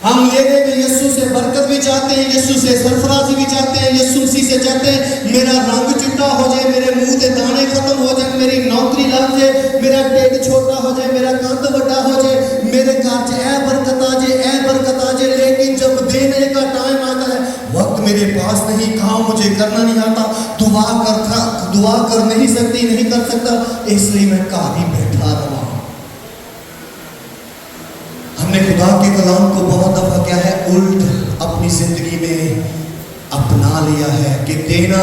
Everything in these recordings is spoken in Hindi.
हम लेने में यीशु से बरकत भी चाहते हैं, यीशु से सरफराजी भी चाहते हैं, यीशु मसीह से चाहते हैं मेरा रंग चिट्टा हो जाए, मेरे मुंह के दाने खत्म हो जाए, मेरी नौकरी लग जाए, मेरा पेट छोटा हो जाए, मेरा कंध बड़ा हो जाए, मेरे घर से ए बरकत आ जाए, ए बरकत आ जाए। लेकिन जब देने का टाइम आता है, वक्त मेरे पास नहीं, काम मुझे करना नहीं आता, दुआ कर नहीं सकती, नहीं कर सकता, इसलिए मैं घर ही बैठा रहा। हमने खुदा के कलाम को बहुत दफा क्या है उल्ट अपनी जिंदगी में अपना लिया है कि देना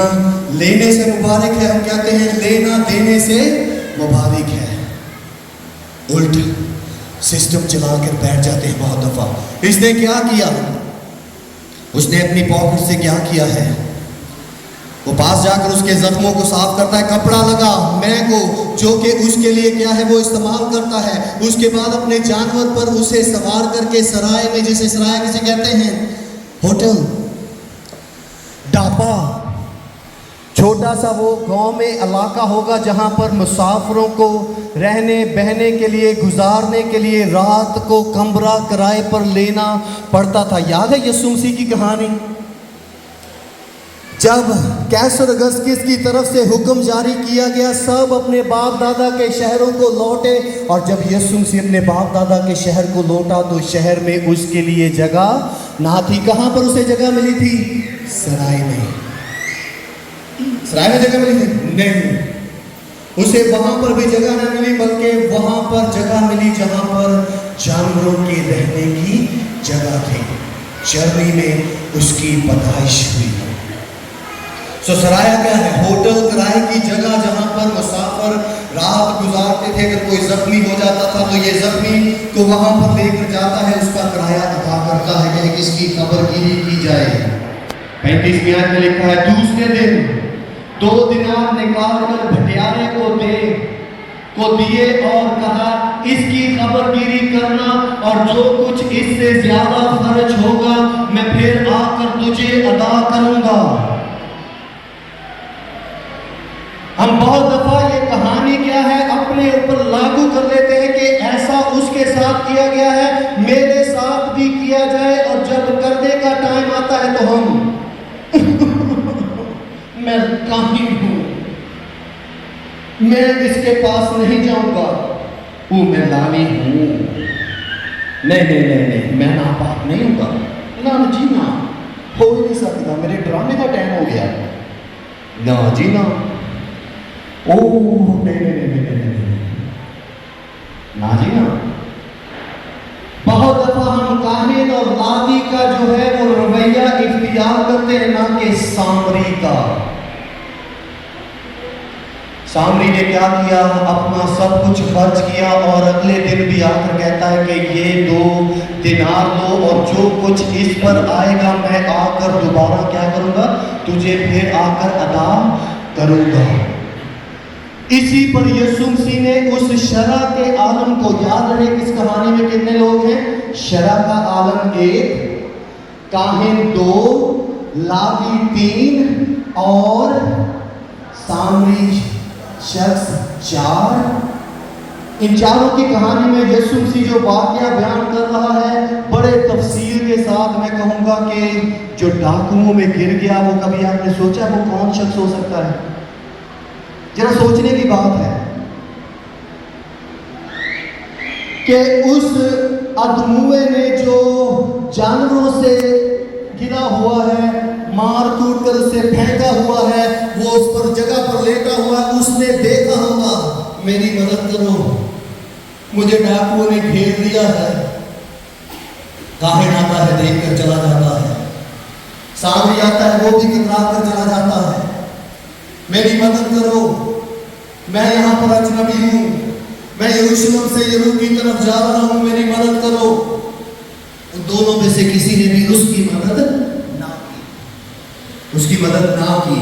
लेने से मुबारक है। हम कहते हैं लेना देने से मुबारक है, उल्ट सिस्टम चला कर बैठ जाते हैं बहुत दफा। इसने क्या किया, उसने अपनी पॉकेट से क्या किया है, वो पास जाकर उसके जख्मों को साफ करता है, कपड़ा लगा मैं को जो कि उसके लिए क्या है वो इस्तेमाल करता है। उसके बाद अपने जानवर पर उसे सवार करके सराय में, जैसे सराय किसे कहते हैं, होटल, ढाबा, छोटा सा वो गांव में इलाका होगा जहां पर मुसाफिरों को रहने बहने के लिए, गुजारने के लिए रात को कमरा किराए पर लेना पड़ता था। याद है यीशु मसीह की कहानी, जब कैसर अगस्तिस की तरफ से हुक्म जारी किया गया सब अपने बाप दादा के शहरों को लौटे, और जब यीशु मसीह अपने बाप दादा के शहर को लौटा तो शहर में उसके लिए जगह ना थी। कहां पर उसे जगह मिली थी? सराय में। सराय में जगह मिली थी? नहीं, उसे वहां पर भी जगह ना मिली, बल्कि वहां पर जगह मिली जहां पर जानवरों के रहने की जगह थी। जर्मनी में उसकी पैदाइश हुई। सराया क्या है? होटल, किराए की जगह जहां पर मुसाफिर रात गुजारते थे। अगर कोई जख्मी हो जाता था तो ये जख्मी को वहां पर लेकर जाता है, उसका किराया अदा करता है कि इसकी खबरगिरी की जाए। 35 में आयत में लिखा है, दूसरे दिन 2 दिनार निकाल कर भटियारे को दिए और कहा इसकी खबरगिरी करना, और जो कुछ इससे ज्यादा खर्च होगा मैं फिर आकर तुझे अदा करूंगा। हम बहुत दफा ये कहानी क्या है अपने ऊपर लागू कर लेते हैं कि ऐसा उसके साथ किया गया है, मेरे साथ भी किया जाए, और जब करने का टाइम आता है तो हम मैं काफी हूं, मैं इसके पास नहीं जाऊंगा, वो मैं लानी हूं, नहीं मैं नापाक नहीं होगा, ना जी ना, हो ही नहीं सकता, मेरे ड्रामे का टाइम हो गया, ना जी ना, ओ नहीं ना जी ना। बहुत दफा हम काहिन और लादी का जो है वो रवैया इख्तियार करते हैं, ना कि सामरी का। सामरी ने क्या किया, अपना सब कुछ खर्च किया और अगले दिन भी आकर कहता है कि ये 2 दिनार दो, और जो कुछ इस पर आएगा मैं आकर दोबारा क्या करूंगा, तुझे फिर आकर अदा करूंगा। इसी पर यीशु मसीह ने उस शरा के आलम को, याद रहे इस कहानी में कितने लोग हैं, शरा का आलम 1, काहिन 2, लावी 3 और सामरी शख्स 4। इन चारों की कहानी में यीशु मसीह जो वाकया बयान कर रहा है बड़े तफसील के साथ, मैं कहूंगा कि जो डाकुओं में गिर गया, वो कभी आपने सोचा वो कौन शख्स हो सकता है? जरा सोचने की बात है कि उस अदमुए ने जो जानवरों से गिरा हुआ है, मार कूट कर उसे फेंका हुआ है, वो उस पर जगह पर लेटा हुआ है, उसने देखा होगा मेरी मदद करो, मुझे डाकुओं ने घेर लिया है। काहिन आता है, देख कर चला जाता है, सामरी आता है, वो भी कतरा कर चला जाता है, मेरी मदद करो, मैं यहाँ पर अजनबी हूँ, मैं यरूशलेम से यरूशलेम की तरफ जा रहा हूँ, मेरी मदद करो। उन दोनों में से किसी ने भी उसकी मदद ना की,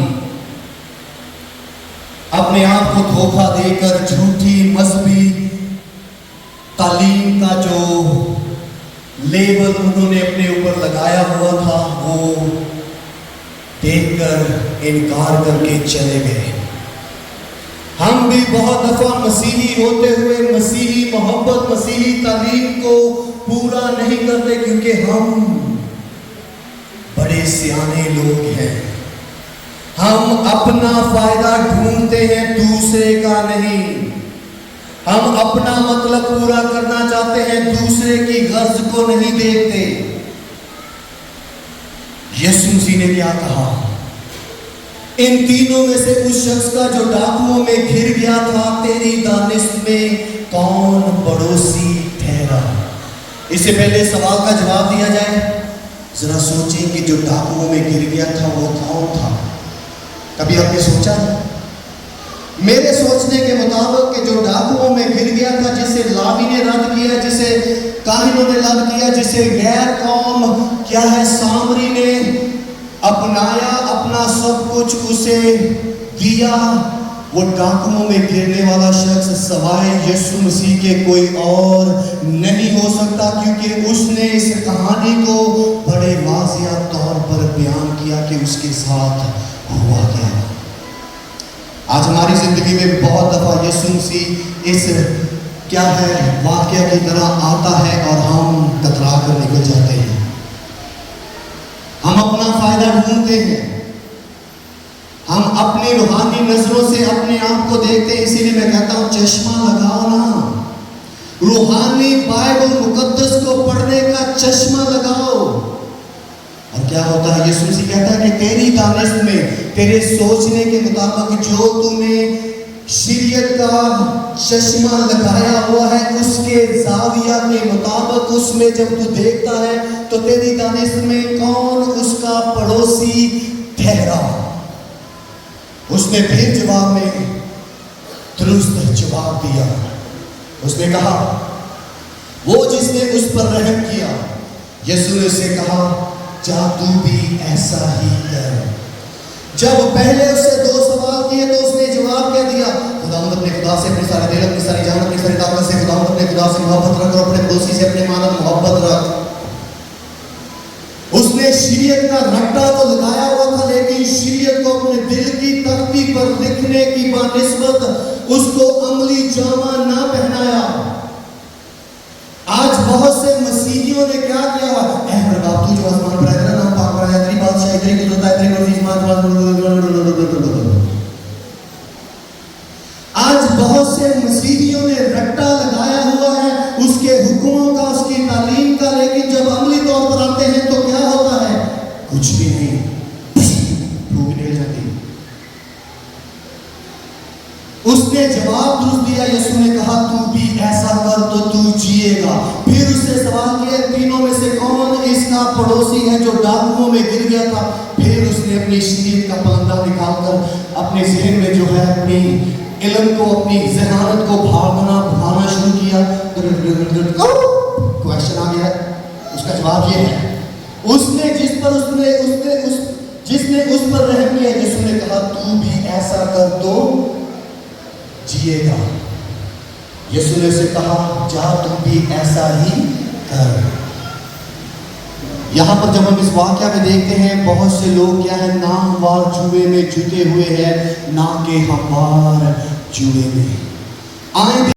अपने आप को धोखा देकर झूठी मजहबी तालीम का जो लेबल उन्होंने अपने ऊपर लगाया हुआ था वो देखकर इनकार करके चले गए। हम भी बहुत दफा मसीही होते हुए मसीही मोहब्बत, मसीही तालीम को पूरा नहीं करते, क्योंकि हम बड़े सियाने लोग हैं। हम अपना फायदा ढूंढते हैं, दूसरे का नहीं। हम अपना मतलब पूरा करना चाहते हैं, दूसरे की गर्ज को नहीं देखते। यीशु मसीह ने क्या कहा? इन तीनों में से उस शख्स का जो डाकुओं में घिर गया था, तेरी दानिश में कौन पड़ोसी ठहरा? इससे पहले सवाल का जवाब दिया जाए, जरा सोचें कि जो डाकुओं में गिर गया था वो कौन था? कभी आपने सोचा? मेरे सोचने के मुताबिक कि जो डाकुओं में गिर गया था, जिसे लावी ने रद्द किया, जिसे काहिनों ने रद्द किया, जिसे गैर कौम क्या है सामरी ने अपनाया, अपना सब कुछ उसे दिया, वो डाकुओं में गिरने वाला शख्स सवाए यीशु मसीह के कोई और नहीं हो सकता, क्योंकि उसने इस कहानी को बड़े वाज़िया तौर पर बयान किया कि उसके साथ हुआ क्या। आज हमारी जिंदगी में बहुत दफा यीशु मसीह इस क्या है वाक्य की तरह आता है और हम कतरा कर निकल जाते हैं। हम अपना फायदा ढूंढते हैं, हम अपनी रूहानी नजरों से अपने आप को देखते हैं। इसीलिए मैं कहता हूं चश्मा लगाओ ना, रूहानी बाइबल मुकद्दस को पढ़ने का चश्मा लगाओ। और क्या होता है? यीशु मसीह कहता है कि तेरी दानिश में, तेरे सोचने के मुताबिक जो तूने शरीयत का चश्मा लगाया हुआ है, उसके जाविया के मुताबिक उसमें जब तू देखता है तो तेरी दानिश में कौन उसका पड़ोसी ठहरा? उसने फिर जवाब में दुरुस्त जवाब दिया। उसने कहा, वो जिसने उस पर रहम किया। यीशु ने उसे कहा, जा तू भी ऐसा ही कर। जब पहले उससे दो सवाल किए तो उसने जवाब क्या दिया? खुदावंद अपने खुदा से, अपने सारे दिल, अपनी सारी जान, अपनी सारी ताकत से खुदावंद अपने खुदा से मोहब्बत रख और अपने पड़ोसी से अपने मानव मोहब्बत रख। उसने शरीयत का रट्टा तो लगाया हुआ था, लेकिन शरीयत को अपने दिल की तख्ती पर लिखने की बानिस्बत उसको अमली जामा ना पहनाया। आज बहुत से मसीहियों ने क्या किया? मेरे बाप तू जो आसमान पर है ना, पाक पर है, तेरी बादशाह तेरी कुदरत है, तेरी मर्जी आज बहुत से मसीहियों ने रट्टा लगाया हुआ है उसके हुक्मों का, उसकी तालीम का, लेकिन जब अमली तौर पर आते हैं तो क्या होता है? कुछ भी नहीं, फूक निकल जाती। उसने जवाब दुरुस्त दिया। यीशु ने कहा, तू भी ऐसा कर तो तू जिएगा। फिर उससे सवाल किया, तीनों में से कौन इसका पड़ोसी है जो डाकुओं में गिर गया था? फिर उसने अपनी शरीर का पलंदा निकालकर अपने जहन में जो है अपनी इल्म को, अपनी ज़हानत को भागना शुरू किया। क्वेश्चन आ गया, उसका जवाब ये है, उसने जिस पर जिसने उस पर रहम किया, यीशु ने कहा, तू भी ऐसा कर तो जिएगा। यीशु ने उसे कहा, जा तू भी ऐसा ही कर। यहाँ पर जब हम इस वाक्या में देखते हैं, बहुत से लोग क्या है, नामवार जुए में जुटे हुए हैं, ना के हमवार जुए में। आए